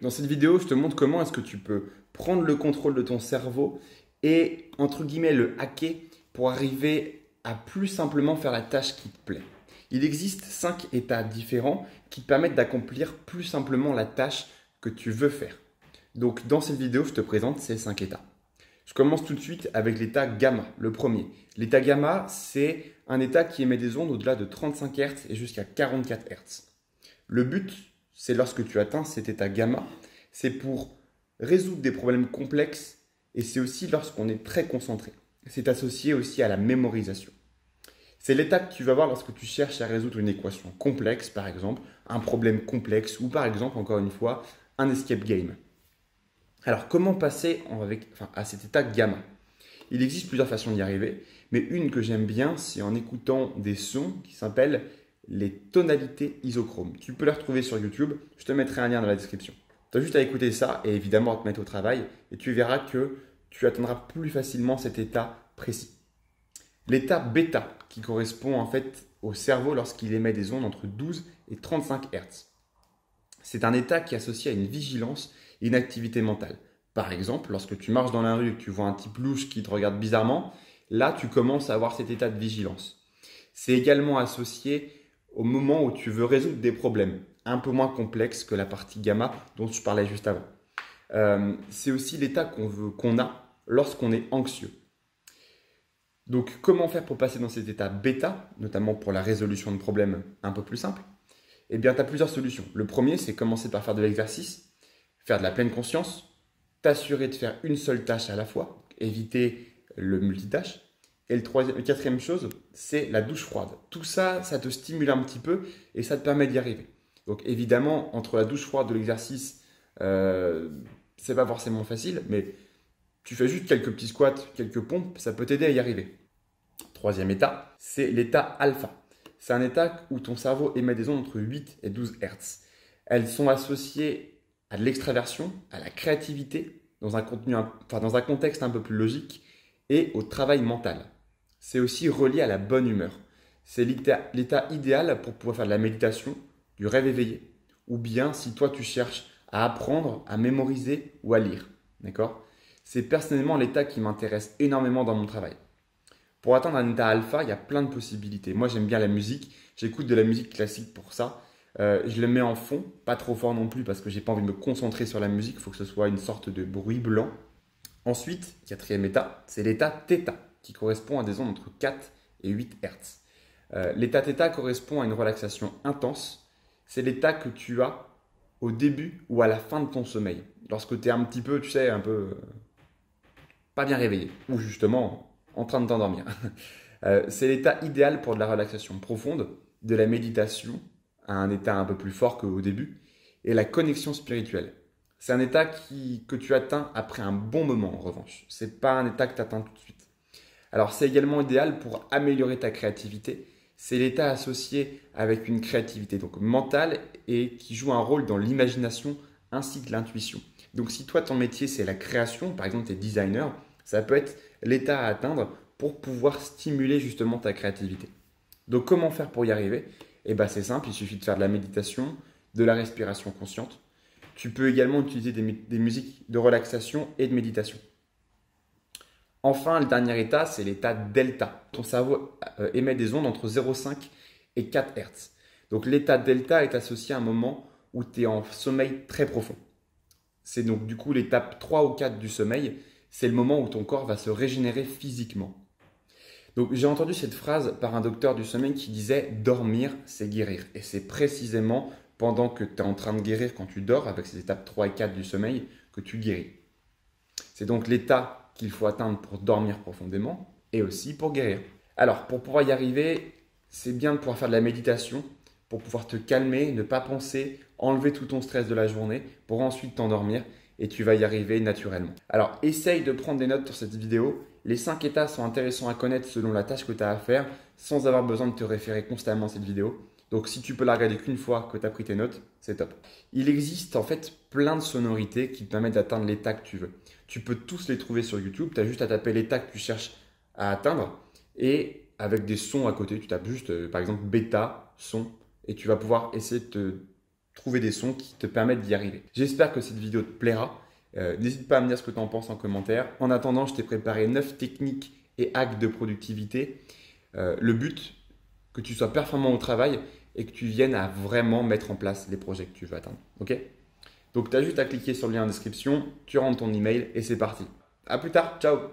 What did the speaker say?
dans cette vidéo, je te montre comment est-ce que tu peux prendre le contrôle de ton cerveau et, entre guillemets, le hacker pour arriver à plus simplement faire la tâche qui te plaît. Il existe 5 états différents qui te permettent d'accomplir plus simplement la tâche que tu veux faire. Donc, dans cette vidéo, je te présente ces 5 états. Je commence tout de suite avec l'état gamma, le premier. L'état gamma, c'est un état qui émet des ondes au-delà de 35 Hz et jusqu'à 44 Hz. Le but, c'est lorsque tu atteins cet état gamma, c'est pour résoudre des problèmes complexes et c'est aussi lorsqu'on est très concentré. C'est associé aussi à la mémorisation. C'est l'état que tu vas avoir lorsque tu cherches à résoudre une équation complexe, par exemple, un problème complexe ou par exemple, encore une fois, un escape game. Alors, comment passer à cet état gamma? Il existe plusieurs façons d'y arriver, mais une que j'aime bien, c'est en écoutant des sons qui s'appellent les tonalités isochromes. Tu peux les retrouver sur YouTube, je te mettrai un lien dans la description. Tu as juste à écouter ça et évidemment à te mettre au travail et tu verras que tu atteindras plus facilement cet état précis. L'état bêta, qui correspond en fait au cerveau lorsqu'il émet des ondes entre 12 et 35 Hz. C'est un état qui est associé à une vigilance et une activité mentale. Par exemple, lorsque tu marches dans la rue et que tu vois un type louche qui te regarde bizarrement, là tu commences à avoir cet état de vigilance. C'est également associé au moment où tu veux résoudre des problèmes, un peu moins complexes que la partie gamma dont je parlais juste avant. C'est aussi l'état qu'on a lorsqu'on est anxieux. Donc, comment faire pour passer dans cet état bêta, notamment pour la résolution de problèmes un peu plus simples? Eh bien, tu as plusieurs solutions. Le premier, c'est commencer par faire de l'exercice, faire de la pleine conscience, t'assurer de faire une seule tâche à la fois, éviter le multitâche. Et la quatrième chose, c'est la douche froide. Tout ça, ça te stimule un petit peu et ça te permet d'y arriver. Donc, évidemment, entre la douche froide et l'exercice, c'est pas forcément facile, mais tu fais juste quelques petits squats, quelques pompes, ça peut t'aider à y arriver. Troisième état, c'est l'état alpha. C'est un état où ton cerveau émet des ondes entre 8 et 12 Hz. Elles sont associées à de l'extraversion, à la créativité, dans un contexte un peu plus logique, et au travail mental. C'est aussi relié à la bonne humeur. C'est l'état idéal pour pouvoir faire de la méditation, du rêve éveillé, ou bien si toi tu cherches à apprendre, à mémoriser ou à lire. D'accord ? C'est personnellement l'état qui m'intéresse énormément dans mon travail. Pour atteindre un état alpha, il y a plein de possibilités. Moi, j'aime bien la musique. J'écoute de la musique classique pour ça. Je le mets en fond, pas trop fort non plus parce que j'ai pas envie de me concentrer sur la musique. Il faut que ce soit une sorte de bruit blanc. Ensuite, quatrième état, c'est l'état θ qui correspond à des ondes entre 4 et 8 Hz. L'état θ correspond à une relaxation intense. C'est l'état que tu as au début ou à la fin de ton sommeil. Lorsque tu es un petit peu, tu sais, un peu pas bien réveillé ou justement en train de t'endormir. C'est l'état idéal pour de la relaxation profonde, de la méditation à un état un peu plus fort qu'au début et la connexion spirituelle. C'est un état que tu atteins après un bon moment en revanche. Ce n'est pas un état que tu atteins tout de suite. Alors c'est également idéal pour améliorer ta créativité. C'est l'état associé avec une créativité donc mentale et qui joue un rôle dans l'imagination ainsi que l'intuition. Donc si toi ton métier c'est la création, par exemple tu es designer, ça peut être l'état à atteindre pour pouvoir stimuler justement ta créativité. Donc comment faire pour y arriver? Eh bien c'est simple, il suffit de faire de la méditation, de la respiration consciente. Tu peux également utiliser des musiques de relaxation et de méditation. Enfin, le dernier état, c'est l'état delta. Ton cerveau émet des ondes entre 0,5 et 4 Hz. Donc l'état delta est associé à un moment où tu es en sommeil très profond. C'est donc du coup l'étape 3 ou 4 du sommeil. C'est le moment où ton corps va se régénérer physiquement. Donc j'ai entendu cette phrase par un docteur du sommeil qui disait « dormir, c'est guérir ». Et c'est précisément pendant que tu es en train de guérir quand tu dors, avec ces étapes 3 et 4 du sommeil, que tu guéris. C'est donc l'état qu'il faut atteindre pour dormir profondément et aussi pour guérir. Alors, pour pouvoir y arriver, c'est bien de pouvoir faire de la méditation, pour pouvoir te calmer, ne pas penser, enlever tout ton stress de la journée, pour ensuite t'endormir et tu vas y arriver naturellement. Alors, essaye de prendre des notes sur cette vidéo. Les 5 états sont intéressants à connaître selon la tâche que tu as à faire, sans avoir besoin de te référer constamment à cette vidéo. Donc, si tu peux la regarder qu'une fois que tu as pris tes notes, c'est top. Il existe en fait plein de sonorités qui te permettent d'atteindre l'état que tu veux. Tu peux tous les trouver sur YouTube. Tu as juste à taper l'état que tu cherches à atteindre et avec des sons à côté. Tu tapes juste, par exemple, bêta, son et tu vas pouvoir essayer de trouver des sons qui te permettent d'y arriver. J'espère que cette vidéo te plaira. N'hésite pas à me dire ce que tu en penses en commentaire. En attendant, je t'ai préparé 9 techniques et hacks de productivité. Le but, que tu sois performant au travail et que tu viennes à vraiment mettre en place les projets que tu veux atteindre. Ok? Donc, tu as juste à cliquer sur le lien en description, tu rentres ton email et c'est parti. À plus tard, ciao!